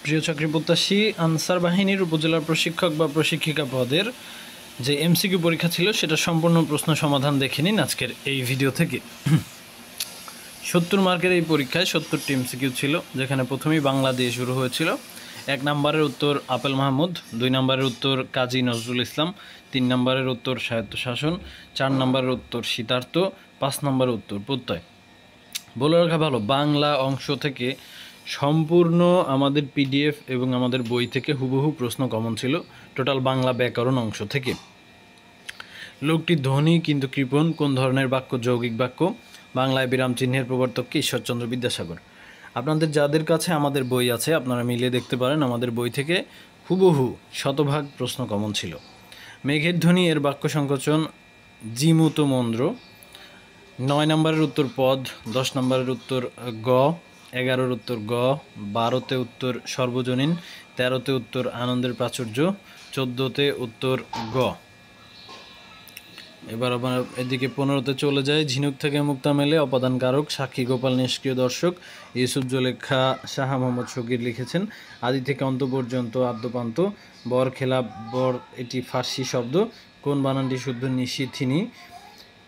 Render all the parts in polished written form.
প্রিয় চাকরি প্রত্যাশী, আনসার বাহিনীর উপজেলা প্রশিক্ষক বা প্রশিক্ষিকা পদের যে এমসিকিউ পরীক্ষা ছিল সেটা সম্পূর্ণ প্রশ্ন সমাধান দেখে নিন আজকের এই ভিডিও থেকে। 70 মার্কের এই পরীক্ষায় 70টি এমসিকিউ ছিল, যেখানে প্রথমেই বাংলা দিয়ে শুরু হয়েছিল। 1 নম্বরের উত্তর আপেল মাহমুদ, 2 নম্বরের উত্তর কাজী নজরুল ইসলাম, 3 নম্বরের উত্তর স্বায়ত্তশাসন, 4 নম্বরের উত্তর শীতার্থ, 5 নম্বরের উত্তর প্রত্যয়। বলে রাখা ভালো, বাংলা অংশ থেকে সম্পূর্ণ আমাদের পিডিএফ এবং আমাদের বই থেকে হুবহু প্রশ্ন কমন ছিল, টোটাল বাংলা ব্যাকরণ অংশ থেকে। লোকটি ধনী কিন্তু কৃপণ, কোন ধরনের বাক্য যৌগিক বাক্য? বাংলায় বিরাম চিহ্নের প্রবর্তক কে? ঈশ্বরচন্দ্র বিদ্যাসাগর। আপনাদের যাদের কাছে আমাদের বই আছে আপনারা মিলিয়ে দেখতে পারেন, আমাদের বই থেকে হুবহু শতভাগ প্রশ্ন কমন ছিল। মেঘের ধ্বনি এর বাক্য সংকোচন জিমুত মন্দ্র। 9 নম্বরের উত্তর পদ, 10 নম্বরের উত্তর গ, 11-র উত্তর গ, 12-তে উত্তর সর্বজনীন, 13-তে উত্তর আনন্দের প্রাচুর্য, 14-তে উত্তর গ। এবার আমরা এদিকে 15-তে চলে যাই। ঝিনুক থেকে মুক্তা মেলে, অপাদান কারক, সাক্ষী গোপাল নিষ্ক্রিয় দর্শক, ইউসুফ জুলেখা শাহ মোহাম্মদ শকির লিখেছেন। আদি থেকে অন্ত পর্যন্ত আদ্যপান্ত, বর খেলাপ বর এটি ফার্সি শব্দ, কোন বানানটি শুদ্ধ? নিশিথিনী।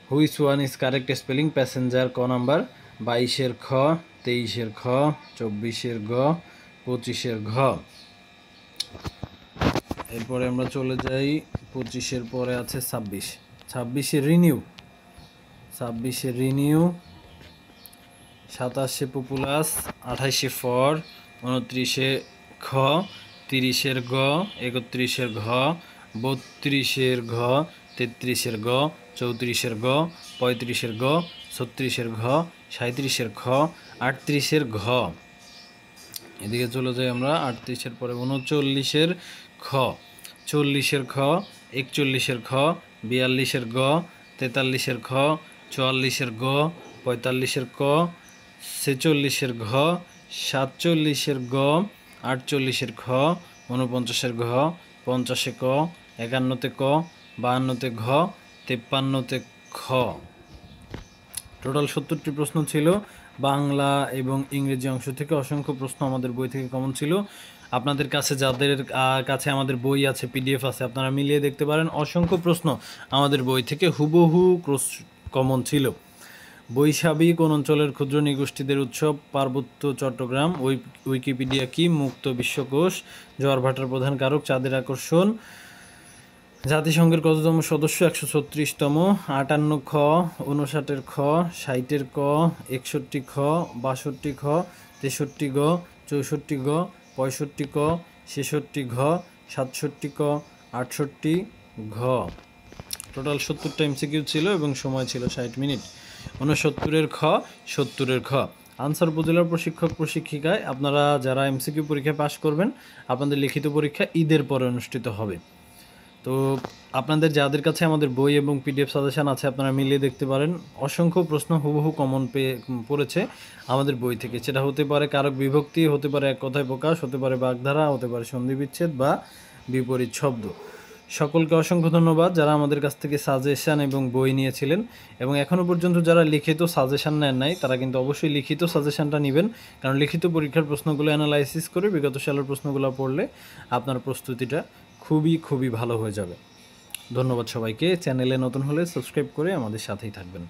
Which one is correct spelling? Passenger. ক নাম্বার। 22-এর খ, 23-এর খ, 24-এর গ, 25-এর ঘ। এরপরে আমরা চলে যাই 25-এর পরে আছে 26-এর রিনিউ, 26-এর রিনিউ, 27-এ পপুলাস, 28-এ ফর, 29-এ খ, 30-এর গ, 31-এর ঘ, 32-এর ঘ, 33-এর গ, 34-এর গ, 35-এর গ, 36-এর ঘ, 37-এর খ, 38-এর ঘ। এদিকে চলে যাই আমরা 38-এর পরে 39-এর খ, 40-এর খ, 41-এর খ, 42-এর গ, 43-এর খ, 44-এর গ, 45-এর ক, 46-এর ঘ, 47-এর গ, 48-এর খ, 49-এর ঘ, 50-এ ক, 51-তে ক, 52-তে ঘ, 53-তে খ। টোটাল 70টি প্রশ্ন ছিল বাংলা এবং ইংরেজি অংশ থেকে। অসংখ্য প্রশ্ন আমাদের বই থেকে কমন ছিল। আপনাদের কাছে যাদের কাছে আমাদের বই আছে, পিডিএফ আছে, আপনারা মিলিয়ে দেখতে পারেন, অসংখ্য প্রশ্ন আমাদের বই থেকে হুবহু কমন ছিল। বৈশাখী কোন অঞ্চলের ক্ষুদ্র নৃগোষ্ঠীদের উৎসব? পার্বত্য চট্টগ্রাম। উইকিপিডিয়া কি? মুক্ত বিশ্বকোষ। জোয়ার-ভাটার প্রধান কারক? চাঁদের আকর্ষণ। জাতিসংঘের কততম সদস্য? 136তম। 58 খ, 59-এর খ, 60-এর ক, 61 খ, 62 খ, 63 গ, 64 গ, 65 ক, 66 ঘ, 67 ক, 68 ঘ। টোটাল 70টা এমসিকিউ ছিল এবং সময় ছিল 60 মিনিট। 69-এর খ, 70-এর খ। আনসার উপজেলার প্রশিক্ষক প্রশিক্ষিকায় আপনারা যারা এমসিকিউ পরীক্ষায় পাশ করবেন, আপনাদের লিখিত পরীক্ষা ঈদের পরে অনুষ্ঠিত হবে। তো আপনাদের যাদের কাছে আমাদের বই এবং পিডিএফ সাজেশান আছে আপনারা মিলিয়ে দেখতে পারেন, অসংখ্য প্রশ্ন হুবহু কমন পড়েছে আমাদের বই থেকে। সেটা হতে পারে কারক বিভক্তি, হতে পারে এক কথায় প্রকাশ, হতে পারে বাগধারা, হতে পারে সন্ধি বিচ্ছেদ বা বিপরীত শব্দ। সকলকে অসংখ্য ধন্যবাদ যারা আমাদের কাছ থেকে সাজেশান এবং বই নিয়েছিলেন, এবং এখনও পর্যন্ত যারা লিখিত সাজেশান নেন নাই তারা কিন্তু অবশ্যই লিখিত সাজেশানটা নেবেন, কারণ লিখিত পরীক্ষার প্রশ্নগুলো অ্যানালাইসিস করে বিগত সালের প্রশ্নগুলো পড়লে আপনার প্রস্তুতিটা খুবই ভালো হয়ে যাবে। ধন্যবাদ সবাইকে। চ্যানেলে নতুন হলে সাবস্ক্রাইব করে আমাদের সাথেই থাকবেন।